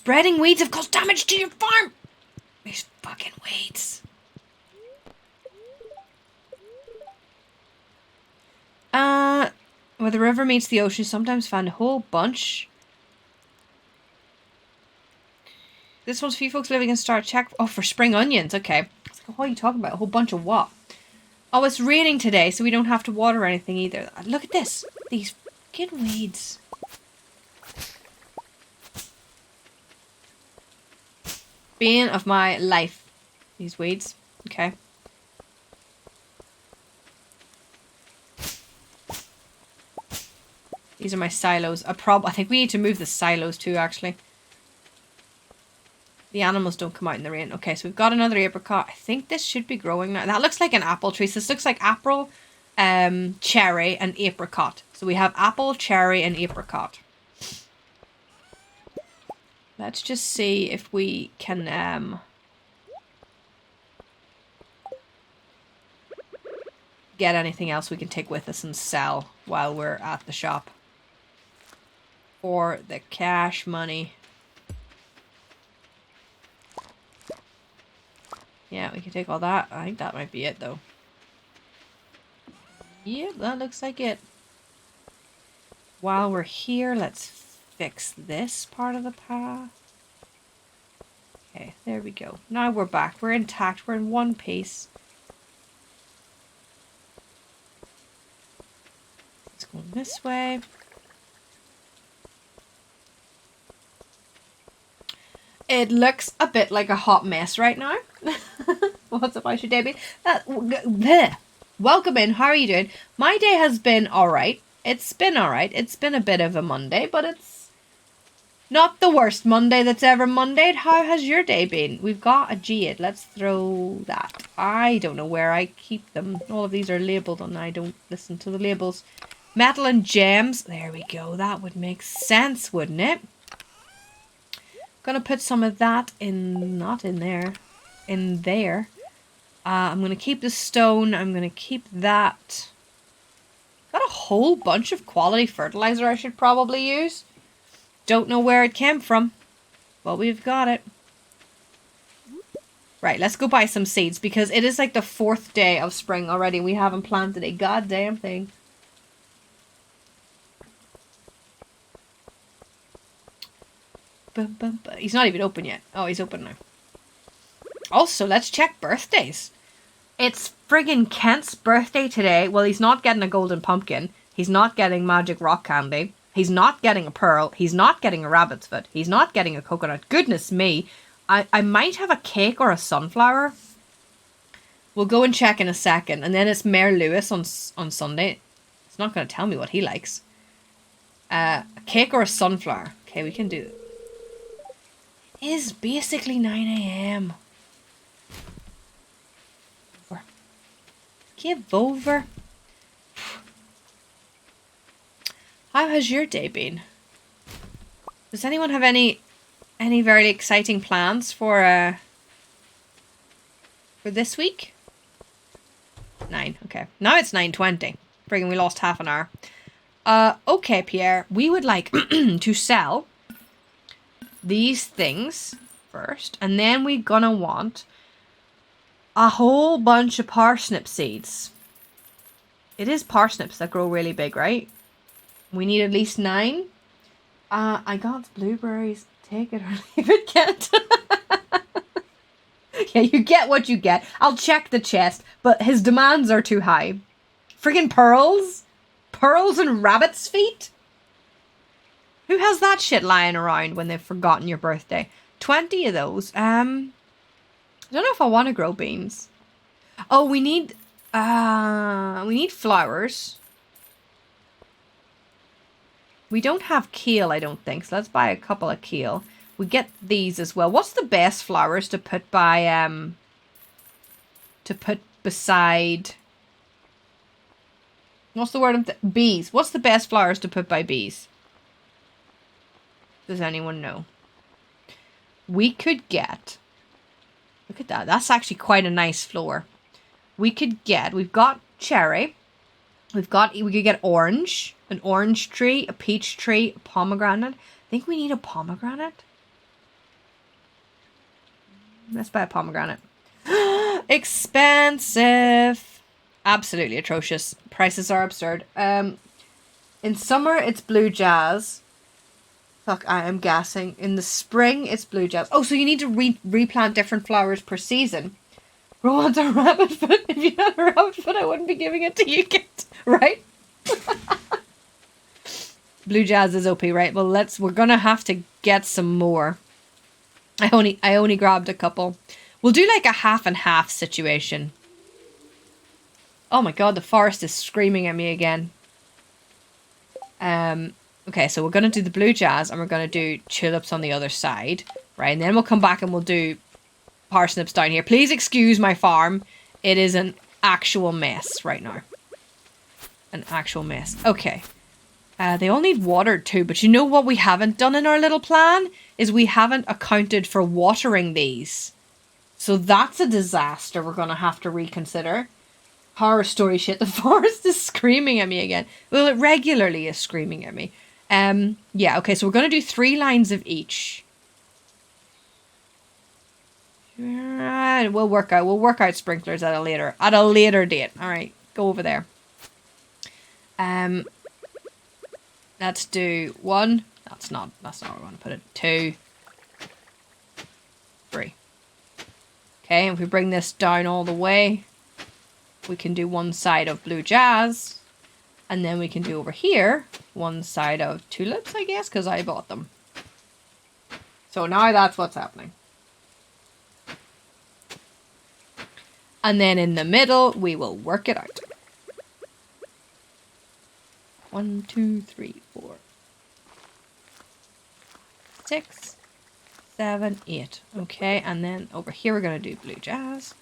Spreading weeds have caused damage to your farm. These fucking weeds. Where the river meets the ocean, sometimes find a whole bunch. This one's for you folks living in Star. Check. Oh, for spring onions. Okay. What are you talking about? A whole bunch of what? Oh, it's raining today, so we don't have to water anything either. Look at this. These fucking weeds. Bane of my life. These weeds. Okay. These are my silos. I think we need to move the silos too, actually. The animals don't come out in the rain. Okay, so we've got another apricot. I think this should be growing now. That looks like an apple tree. So this looks like apple, cherry, and apricot. So we have apple, cherry, and apricot. Let's just see if we can get anything else we can take with us and sell while we're at the shop. For the cash money. Yeah, we can take all that. I think that might be it, though. Yep, that looks like it. While we're here, let's fix this part of the path. Okay, there we go. Now we're back. We're intact. We're in one piece. Let's go this way. It looks a bit like a hot mess right now. What's up, your day been? Welcome in. How are you doing? My day has been alright. It's been alright. It's been a bit of a Monday, but it's not the worst Monday that's ever Mondayed. How has your day been? We've got a jade. Let's throw that. I don't know where I keep them. All of these are labelled and I don't listen to the labels. Metal and gems. There we go. That would make sense, wouldn't it? Gonna put some of that in, not in there, in there. I'm gonna keep the stone. I'm gonna keep that. Got a whole bunch of quality fertilizer I should probably use. Don't know where it came from, but we've got it. Right, let's go buy some seeds because it is like the 4th day of spring already. We haven't planted a goddamn thing. He's not even open yet. Oh, he's open now. Also, let's check birthdays. It's friggin' Kent's birthday today. Well, he's not getting a golden pumpkin. He's not getting magic rock candy. He's not getting a pearl. He's not getting a rabbit's foot. He's not getting a coconut. Goodness me. I might have a cake or a sunflower. We'll go and check in a second. And then it's Mayor Lewis on Sunday. It's not going to tell me what he likes. A cake or a sunflower. Okay, we can do it. It is basically 9 AM. Give over. How has your day been? Does anyone have any very exciting plans for this week? 9, okay. Now it's 9:20. Friggin' we lost half an hour. Okay, Pierre. We would like to sell these things first, and then we're gonna want a whole bunch of parsnip seeds. It is parsnips that grow really big, right? We need at least 9. I got blueberries. Take it or leave it, Kent. Yeah, you get what you get. I'll check the chest, but his demands are too high. Friggin' pearls? Pearls and rabbit's feet? Who has that shit lying around when they've forgotten your birthday? 20 of those. I don't know if I want to grow beans. Oh, we need flowers. We don't have kale, I don't think. So let's buy a couple of kale. We get these as well. What's the best flowers to put by beside? What's the word? Bees. What's the best flowers to put by bees? Does anyone know? We could get... Look at that. That's actually quite a nice flower. We've got cherry. We could get orange. An orange tree, a peach tree, a pomegranate. I think we need a pomegranate. Let's buy a pomegranate. Expensive. Absolutely atrocious. Prices are absurd. In summer, it's blue jazz. Fuck, I am gassing. In the spring, it's blue jazz. Oh, so you need to replant different flowers per season. Bro wants a rabbit foot. If you had a rabbit foot, I wouldn't be giving it to you, kid. Right? Blue jazz is OP, right? Well, we're gonna have to get some more. I only grabbed a couple. We'll do like a half and half situation. Oh my god, the forest is screaming at me again. Okay, so we're gonna do the blue jazz and we're gonna do tulips on the other side, right? And then we'll come back and we'll do parsnips down here. Please excuse my farm. It is an actual mess right now. An actual mess. Okay. They all need watered too, but you know what we haven't done in our little plan? Is we haven't accounted for watering these. So that's a disaster we're going to have to reconsider. Horror story shit. The forest is screaming at me again. Well, it regularly is screaming at me. Yeah, okay, so we're going to do 3 lines of each. We'll work out sprinklers at a later date. All right, go over there. Let's do 1. That's not where we want to put it. 2, 3. Okay, and if we bring this down all the way, we can do one side of blue jazz, and then we can do over here one side of tulips, I guess, because I bought them. So now that's what's happening. And then in the middle, we will work it out. 1, 2, 3, 4, 6, 7, 8. Okay, and then over here we're going to do blue jazz.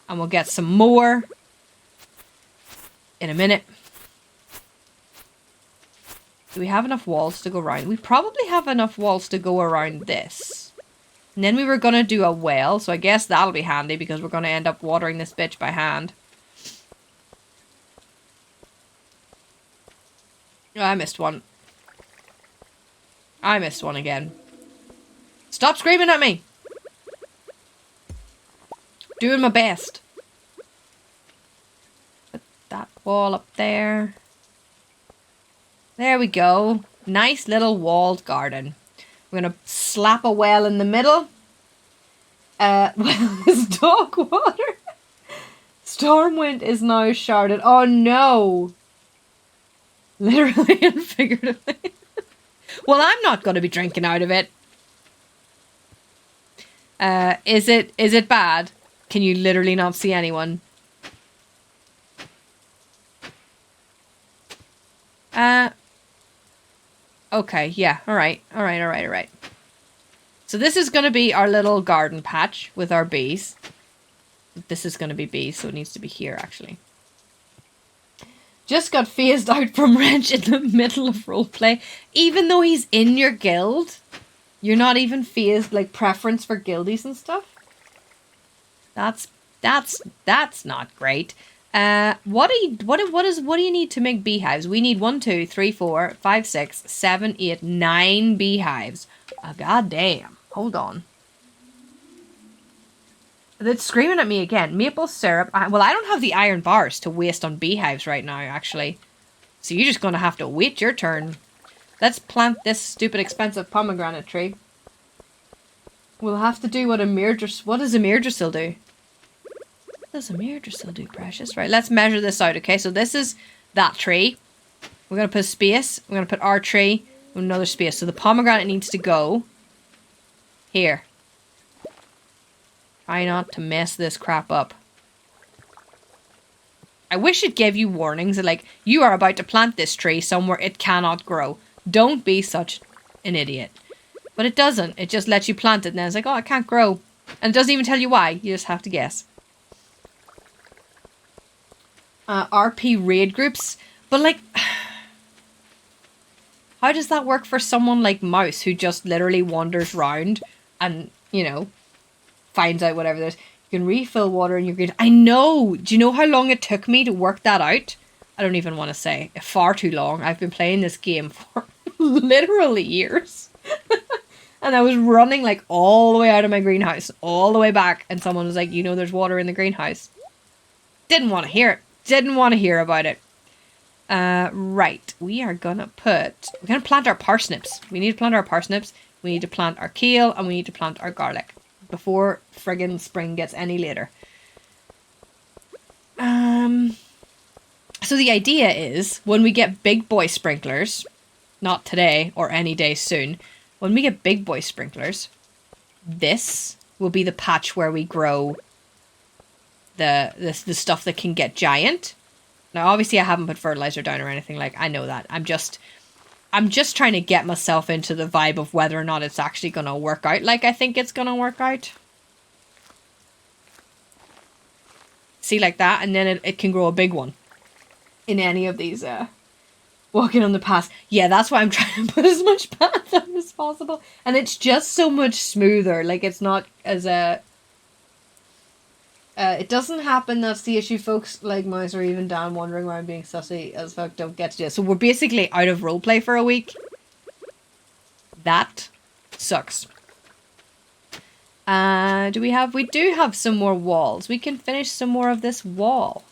And we'll get some more in a minute. Do we have enough walls to go around? We probably have enough walls to go around this. And then we were going to do a well, so I guess that'll be handy because we're going to end up watering this bitch by hand. Oh, I missed one. I missed one again. Stop screaming at me! Doing my best. Put that wall up there. There we go. Nice little walled garden. We're going to slap a well in the middle. Well, is dog water. Stormwind is now sharded. Oh no! Literally and figuratively. Well, I'm not going to be drinking out of it. Is it bad? Can you literally not see anyone? Okay, yeah, alright. So this is going to be our little garden patch with our bees. This is going to be bees, so it needs to be here, actually. Just got phased out from Wrench in the middle of roleplay. Even though he's in your guild, you're not even phased, like, preference for guildies and stuff. That's not great. What do you need to make beehives? We need 1, 2, 3, 4, 5, 6, 7, 8, 9 beehives. Oh, god damn. Hold on. It's screaming at me again. Maple syrup. Well, I don't have the iron bars to waste on beehives right now, actually. So you're just going to have to wait your turn. Let's plant this stupid expensive pomegranate tree. We'll have to do what does a Myrddrasil do? What does a Myrddrasil do, precious? Right, let's measure this out, okay? So this is that tree. We're going to put a space. We're going to put our tree with another space. So the pomegranate needs to go here. Try not to mess this crap up. I wish it gave you warnings that, like, you are about to plant this tree somewhere it cannot grow. Don't be such an idiot. But it doesn't. It just lets you plant it and then it's like, oh, it can't grow. And it doesn't even tell you why. You just have to guess. RP raid groups. But, like, how does that work for someone like Mouse who just literally wanders round and, you know, finds out whatever there's. You can refill water in your grid. I know. Do you know how long it took me to work that out? I don't even want to say. Far too long. I've been playing this game for literally years. And I was running like all the way out of my greenhouse, all the way back. And someone was like, you know, there's water in the greenhouse. Didn't want to hear it. Didn't want to hear about it. Right. We're going to plant our parsnips. We need to plant our parsnips. We need to plant our kale and we need to plant our garlic before friggin' spring gets any later. So the idea is when we get big boy sprinklers, not today or any day soon, when we get big boy sprinklers, this will be the patch where we grow the stuff that can get giant. Now, obviously I haven't put fertilizer down or anything, like, I know that. I'm just trying to get myself into the vibe of whether or not it's actually going to work out like I think it's going to work out. See, like that, and then it can grow a big one in any of these walking on the path. Yeah, that's why I'm trying to put as much path on as possible, and it's just so much smoother. Like, it's not as it doesn't happen. That's the issue, folks. Like Mouse or even Dan wondering why I'm being sussy as fuck. Don't get to do it. So we're basically out of roleplay for a week. That sucks. We do have some more walls. We can finish some more of this wall.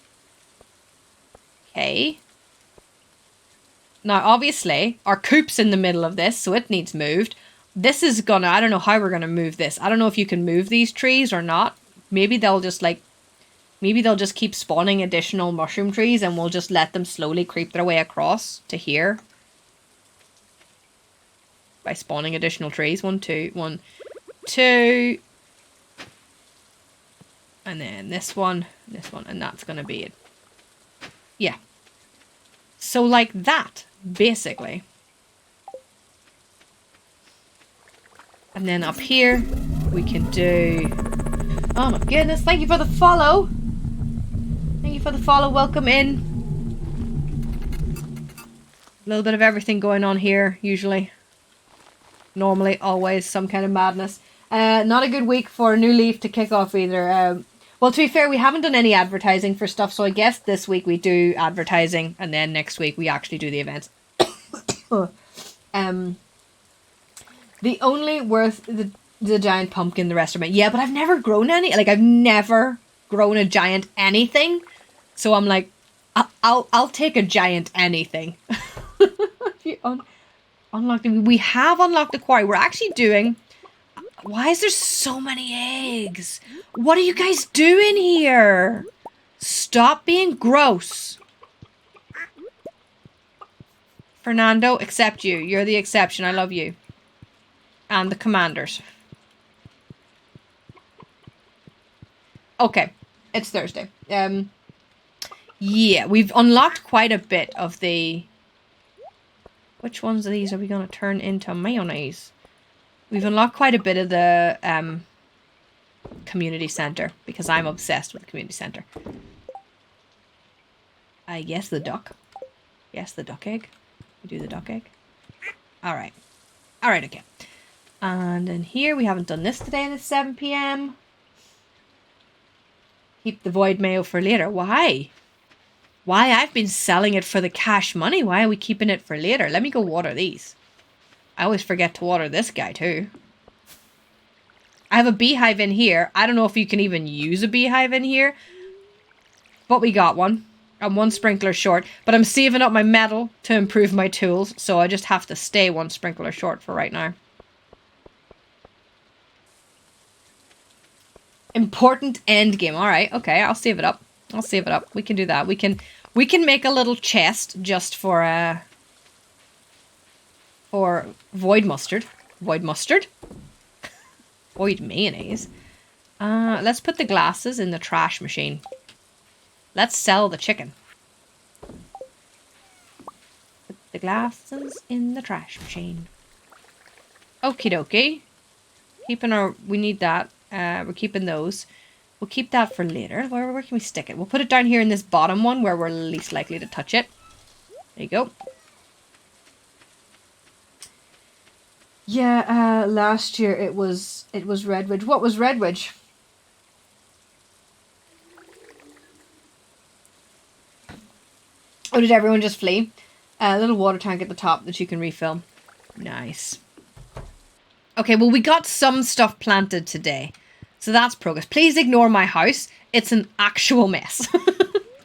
Okay. Now, obviously, our coop's in the middle of this, so it needs moved. This is gonna, I don't know how we're gonna move this. I don't know if you can move these trees or not. Maybe they'll just keep spawning additional mushroom trees and we'll just let them slowly creep their way across to here. By spawning additional trees. 1, 2, 1, 2. And then this one, and that's going to be it. Yeah. So like that, basically. And then up here, we can do... Oh my goodness, thank you for the follow. Thank you for the follow, welcome in. A little bit of everything going on here, usually. Normally, always, some kind of madness. Not a good week for New Leaf to kick off either. Well, to be fair, we haven't done any advertising for stuff, so I guess this week we do advertising, and then next week we actually do the events. The only worth the giant pumpkin, the rest of it. Yeah, but I've never grown any. Like, I've never grown a giant anything. So I'm like, I'll take a giant anything. Unlocked. We have unlocked the quarry. We're actually doing... Why is there so many eggs? What are you guys doing here? Stop being gross. Fernando, except you. You're the exception. I love you. And the commanders. Okay. It's Thursday. Yeah, we've unlocked quite a bit of the... Which ones of these are we going to turn into mayonnaise? We've unlocked quite a bit of the community center because I'm obsessed with the community center. Yes, the duck. Yes, the duck egg. We do the duck egg. Alright. Alright, okay. And then here, we haven't done this today and it's 7 PM. Keep the void mayo for later. Why? Why? I've been selling it for the cash money. Why are we keeping it for later? Let me go water these. I always forget to water this guy too. I have a beehive in here. I don't know if you can even use a beehive in here. But we got one. I'm one sprinkler short. But I'm saving up my metal to improve my tools. So I just have to stay one sprinkler short for right now. Important end game. Alright, okay. I'll save it up. I'll save it up. We can do that. We can make a little chest just for void mustard. Void mustard? Void mayonnaise. Let's put the glasses in the trash machine. Let's sell the chicken. Put the glasses in the trash machine. Okie dokie. We need that. We're keeping those. We'll keep that for later. Where can we stick it? We'll put it down here in this bottom one where we're least likely to touch it. There you go. Yeah, last year it was Redwidge. What was Redwidge? Oh, did everyone just flee? A little water tank at the top that you can refill. Nice. Okay, well, we got some stuff planted today. So that's progress. Please ignore my house. It's an actual mess.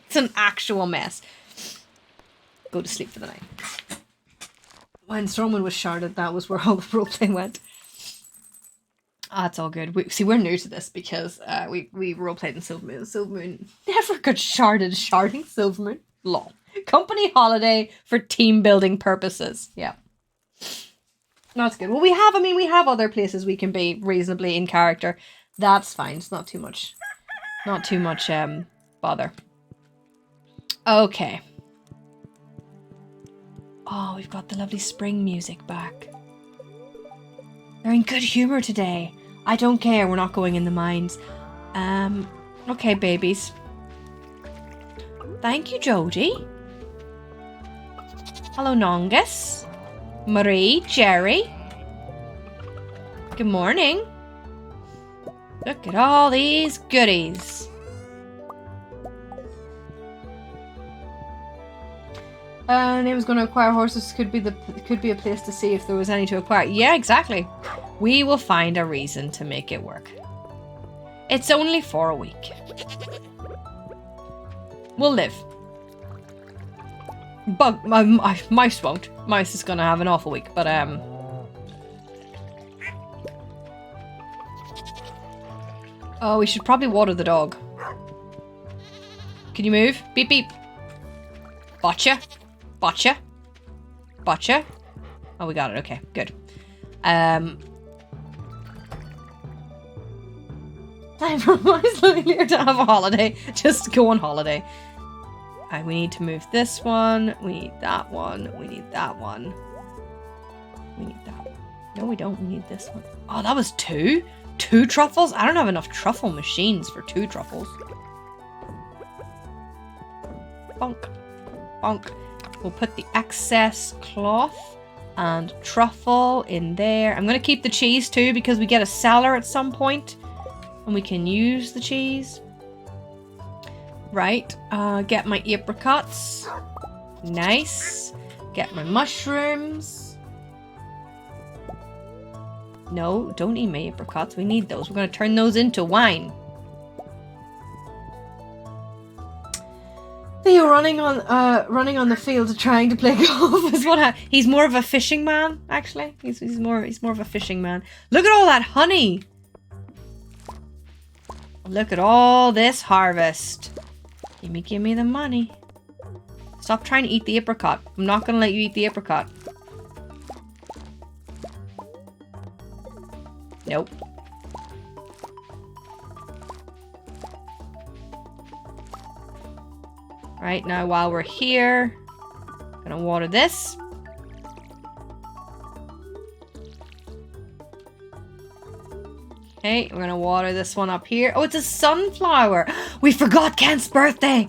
It's an actual mess. Go to sleep for the night. When Stormwind was sharded, that was where all the roleplay went. Ah, it's all good. We're new to this because we roleplayed in Silvermoon. Silvermoon never got sharded. Sharding Silvermoon. Lol. Company holiday for team building purposes. Yeah. That's good. Well, we have other places we can be reasonably in character. That's fine. It's not too much. Not too much bother. Okay. Oh, we've got the lovely spring music back. They're in good humor today. I don't care. We're not going in the mines. Okay, babies. Thank you, Jody. Hello, Nongus. Marie, Jerry. Good morning. Look at all these goodies. Name was going to acquire horses. Could be a place to see if there was any to acquire. Yeah, exactly. We will find a reason to make it work. It's only for a week. We'll live. Mice won't. Mice is gonna have an awful week, but oh, we should probably water the dog. Can you move? Beep beep. Botcha. Botcha. Botcha. Oh, we got it. Okay, good. Time for Mice Lily to have a holiday. Just go on holiday. We need to move this one. We need that one. We need that one. We need that one. No, we don't. We need this one. Oh, that was 2? 2 truffles? I don't have enough truffle machines for 2 truffles. Bonk. Bonk. We'll put the excess cloth and truffle in there. I'm going to keep the cheese too because we get a cellar at some point and we can use the cheese. Right, get my apricots. Nice. Get my mushrooms. No, don't eat my apricots. We need those. We're going to turn those into wine. Theo running on the field trying to play golf is what he's more of a fishing man, actually. He's more of a fishing man. Look at all that honey. Look at all this harvest. Give me the money. Stop trying to eat the apricot. I'm not going to let you eat the apricot. Nope. Right, now while we're here, I'm going to water this. Okay, we're going to water this one up here. Oh, it's a sunflower. We forgot Kent's birthday.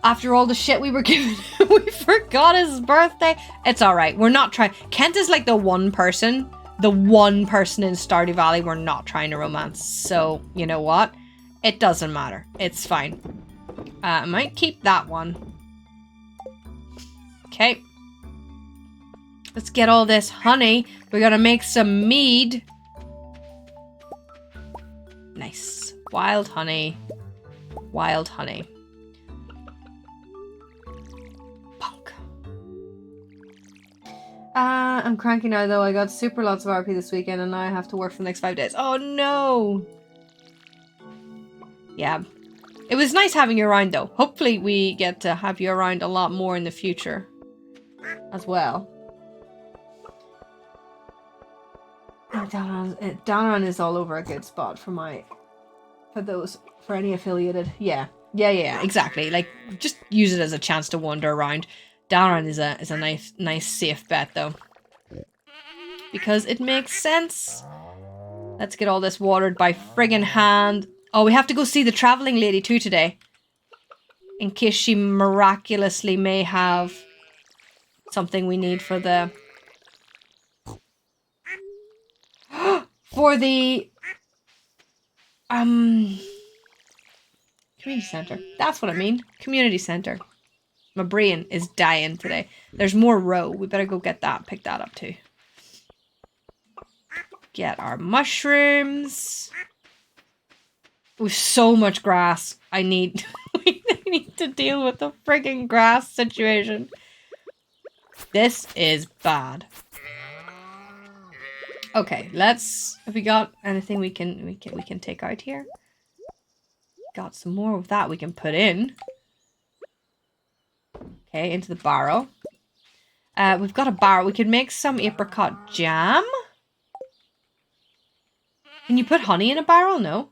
After all the shit we were given, we forgot his birthday. It's all right. We're not trying. Kent is like the one person in Stardew Valley we're not trying to romance. So, you know what? It doesn't matter. It's fine. I might keep that one. Okay. Let's get all this honey. We're going to make some mead. Nice. Wild honey. Wild honey. Punk. I'm cranky now though. I got super lots of RP this weekend and now I have to work for the next 5 days. Oh no! Yeah. It was nice having you around though. Hopefully we get to have you around a lot more in the future as well. Downer is all over a good spot for any affiliated. Yeah, exactly. Like, just use it as a chance to wander around. Downer is a nice safe bet though, because it makes sense. Let's get all this watered by friggin' hand. Oh, we have to go see the traveling lady too today, in case she miraculously may have something we need for the community center. That's what I mean. Community center. My brain is dying today. There's more roe. We better go get that. Pick that up too. get our mushrooms. With so much grass. I need we need to deal with the frigging grass situation. This is bad. Okay, let's have we got anything we can take out here? Got some more of that we can put in. Okay, into the barrel. We've got a barrel. We could make some apricot jam. Can you put honey in a barrel? No.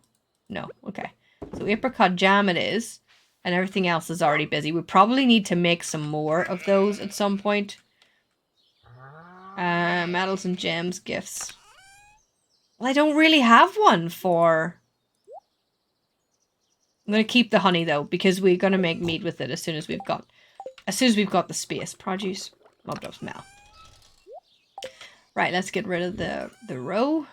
No. Okay. So apricot jam it is. And everything else is already busy. We probably need to make some more of those at some point. Medals and gems, gifts. Well, I don't really have one for... I'm going to keep the honey though, because we're going to make meat with it as soon as we've got the space. Produce, mobbed up smell. Right, let's get rid of the row.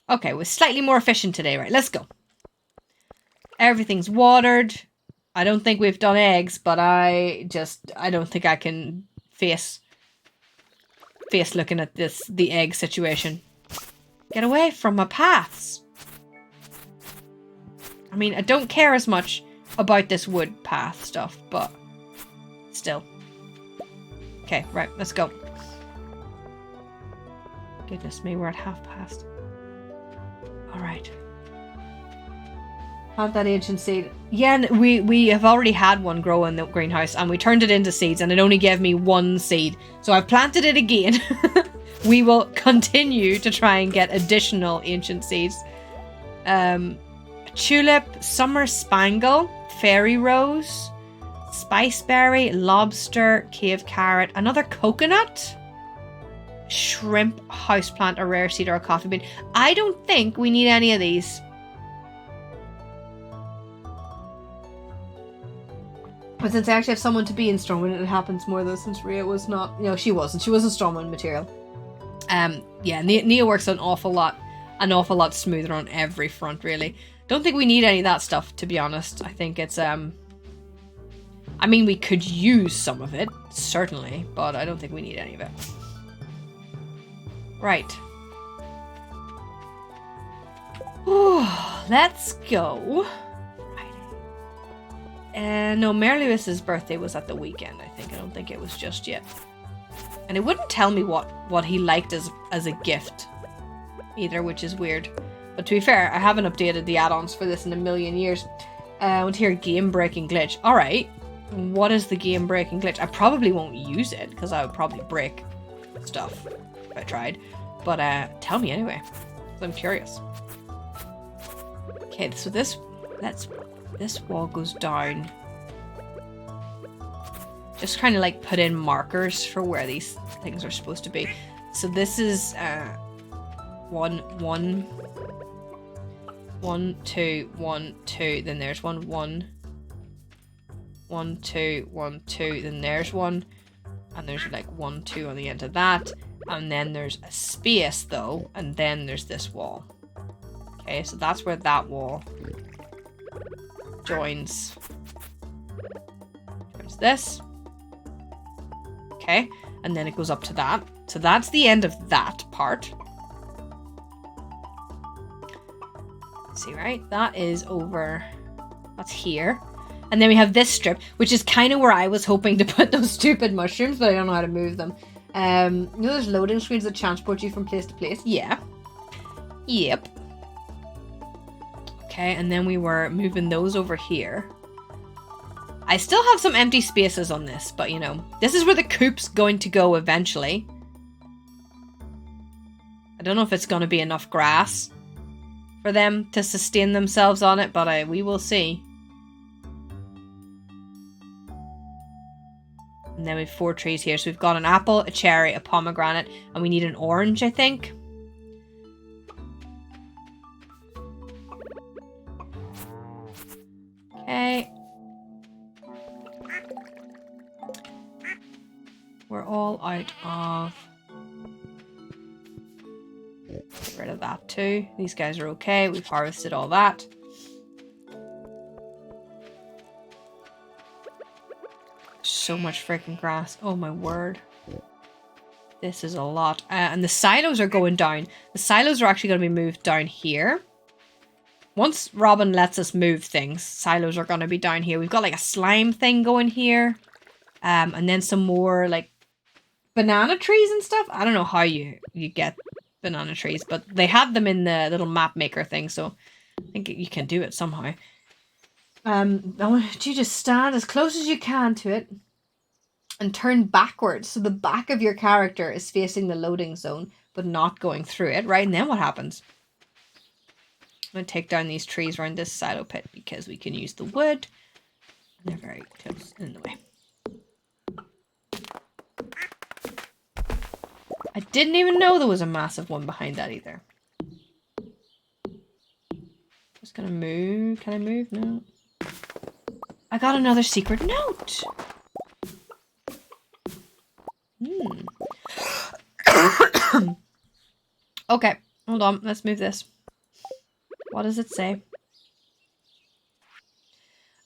Okay, we're slightly more efficient today. Right, let's go. Everything's watered. I don't think we've done eggs, but I don't think I can face looking at the egg situation. Get away from my paths. I mean, I don't care as much about this wood path stuff, but still. Okay, right, let's go. Goodness me, we're at past. Alright. Plant that ancient seed. Yeah, we have already had one grow in the greenhouse and we turned it into seeds and it only gave me one seed. So I've planted it again. We will continue to try and get additional ancient seeds. Tulip, summer spangle, fairy rose, spiceberry, lobster, cave carrot, another coconut, shrimp, houseplant, a rare seed, or a coffee bean. I don't think we need any of these. But since I actually have someone to be in Strongman, it happens more though, since Rhea was not, she wasn't Strongman material. Yeah, Nia works an awful lot smoother on every front, really. Don't think we need any of that stuff, to be honest. I think it's, I mean, we could use some of it, certainly, but I don't think we need any of it. Right. Ooh, let's go. No, Mary Lewis's birthday was at the weekend, I think. I don't think it was just yet. And it wouldn't tell me what he liked as a gift either, which is weird. But to be fair, I haven't updated the add-ons for this in a million years. I want to hear game-breaking glitch. Alright. What is the game-breaking glitch? I probably won't use it, because I would probably break stuff if I tried. But tell me anyway, because I'm curious. Okay, so this wall goes down. Just kind of like put in markers for where these things are supposed to be. So this is 1, 2, 1, 2. Then there's 1, 1, 1, 2, 1, 2. Then there's 1, and there's like 1, 2 on the end of that. And then there's a space though, and then there's this wall. Okay, so that's where that wall joins this. Okay, and then it goes up to that. So that's the end of that part. See, right? That is over. That's here. And then we have this strip, which is kind of where I was hoping to put those stupid mushrooms, but I don't know how to move them. There's loading screens that transport you from place to place. Yeah. Yep. Okay, and then we were moving those over here. I still have some empty spaces on this, but this is where the coop's going to go eventually. I don't know if it's going to be enough grass for them to sustain themselves on it, but we will see. And then we have 4 trees here. So we've got an apple, a cherry, a pomegranate, and we need an orange, I think. Okay. We're all out of... Get rid of that too. These guys are okay. We've harvested all that. So much freaking grass. Oh my word. This is a lot. And the silos are going down. The silos are actually going to be moved down here. Once Robin lets us move things, silos are going to be down here. We've got like a slime thing going here. And then some more like banana trees and stuff. I don't know how you get banana trees, but they had them in the little map maker thing. So I think you can do it somehow. I want you to stand as close as you can to it. And turn backwards so the back of your character is facing the loading zone, but not going through it, right? And then what happens? I'm going to take down these trees around this silo pit because we can use the wood. And they're very close in the way. I didn't even know there was a massive one behind that either. Just going to move. Can I move? No. I got another secret note. Okay, hold on. Let's move this. What does it say?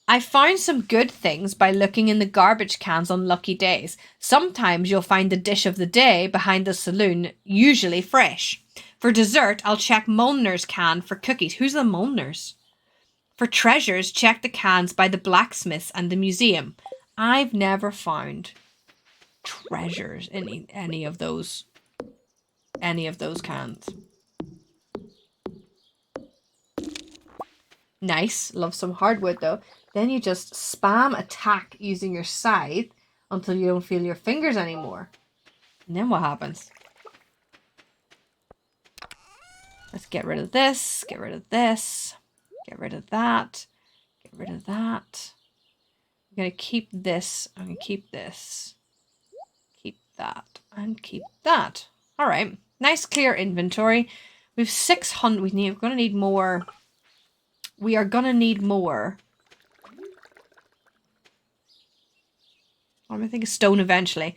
I found some good things by looking in the garbage cans on lucky days. Sometimes you'll find the dish of the day behind the saloon, usually fresh. For dessert, I'll check Molnar's can for cookies. Who's the Molnars? For treasures, check the cans by the blacksmiths and the museum. I've never found treasures in any of those cans. Nice. Love some hardwood though. Then you just spam attack using your scythe until you don't feel your fingers anymore. And then what happens? Let's get rid of this, get rid of this, get rid of that, get rid of that. I'm going to keep this, I'm going to keep this, keep that, and keep that. All right. Nice clear inventory. We've 600. We're going to need more. We are going to need more. I'm going to think of stone eventually.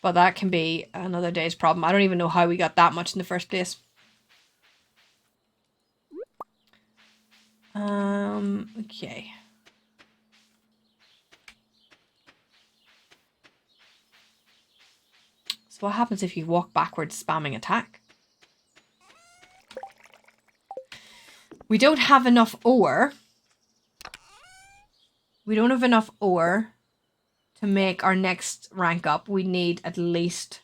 But that can be another day's problem. I don't even know how we got that much in the first place. Okay. So what happens if you walk backwards spamming attack? We don't have enough ore. We don't have enough ore to make our next rank up. We need at least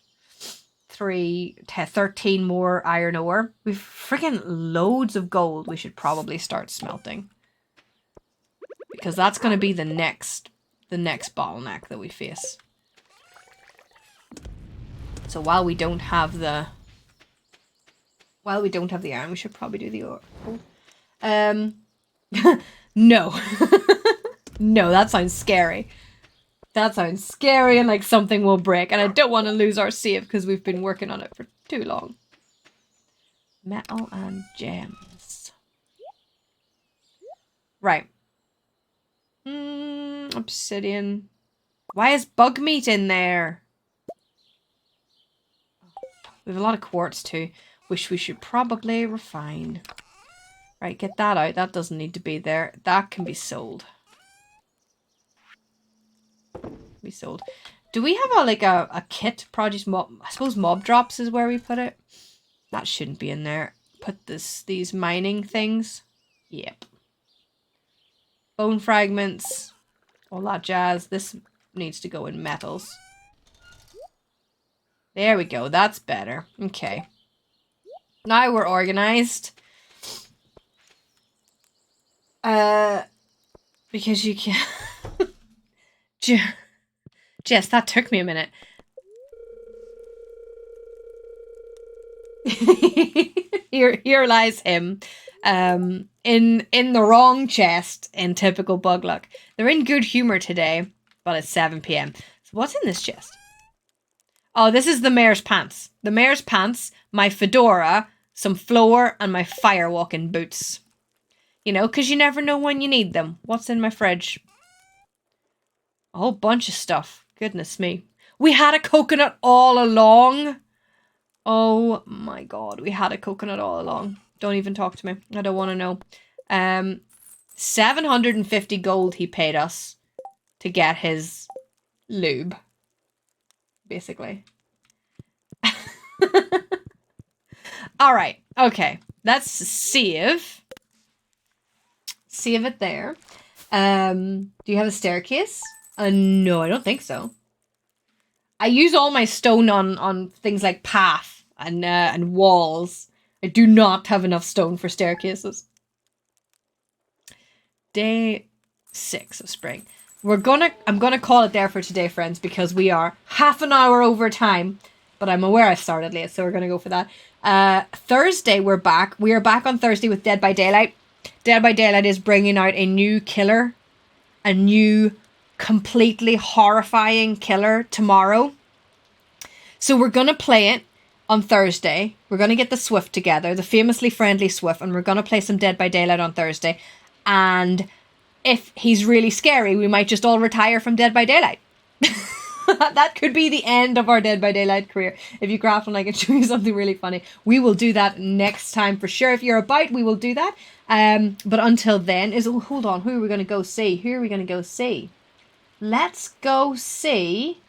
13 more iron ore. We've freaking loads of gold. We should probably start smelting. Because that's going to be the next bottleneck that we face. So while we don't have the iron, we should probably do the ore. No. No, that sounds scary. That sounds scary and like something will break. And I don't want to lose our save because we've been working on it for too long. Metal and gems. Right. Obsidian. Why is bug meat in there? We have a lot of quartz too, which we should probably refine. Right, get that out. That doesn't need to be there. That can be sold. Be sold. Do we have a kit produce mob? I suppose mob drops is where we put it. That shouldn't be in there. Put these mining things. Yep. Bone fragments. All that jazz. This needs to go in metals. There we go. That's better. Okay. Now we're organized. Because you can... Jess, that took me a minute. Here lies him. In the wrong chest in typical bug luck. They're in good humor today, but it's 7 p.m. So what's in this chest? Oh, this is the mayor's pants. The mayor's pants, my fedora, some flour, and my firewalking boots. You know, because you never know when you need them. What's in my fridge? A whole bunch of stuff. Goodness me. We had a coconut all along. Oh my god, we had a coconut all along. Don't even talk to me. I don't want to know. 750 gold he paid us to get his lube. Basically. All right. Okay. Let's save. Save it there. Do you have a staircase? No, I don't think so. I use all my stone on things like path and walls. I do not have enough stone for staircases. Day 6 of spring. I'm gonna call it there for today, friends, because we are half an hour over time. But I'm aware I started late, so we're gonna go for that. Thursday we're back. We are back on Thursday with Dead by Daylight. Dead by Daylight is bringing out a new killer, a new completely horrifying killer tomorrow. So we're gonna play it on Thursday. We're gonna get the Swift together, the famously friendly Swift, and we're gonna play some Dead by Daylight on Thursday. And if he's really scary, we might just all retire from Dead by Daylight. That could be the end of our Dead by Daylight career. If you craft one, I can show you something really funny. We will do that next time for sure. If you're about, we will do that. But until then, hold on. Who are we going to go see? Let's go see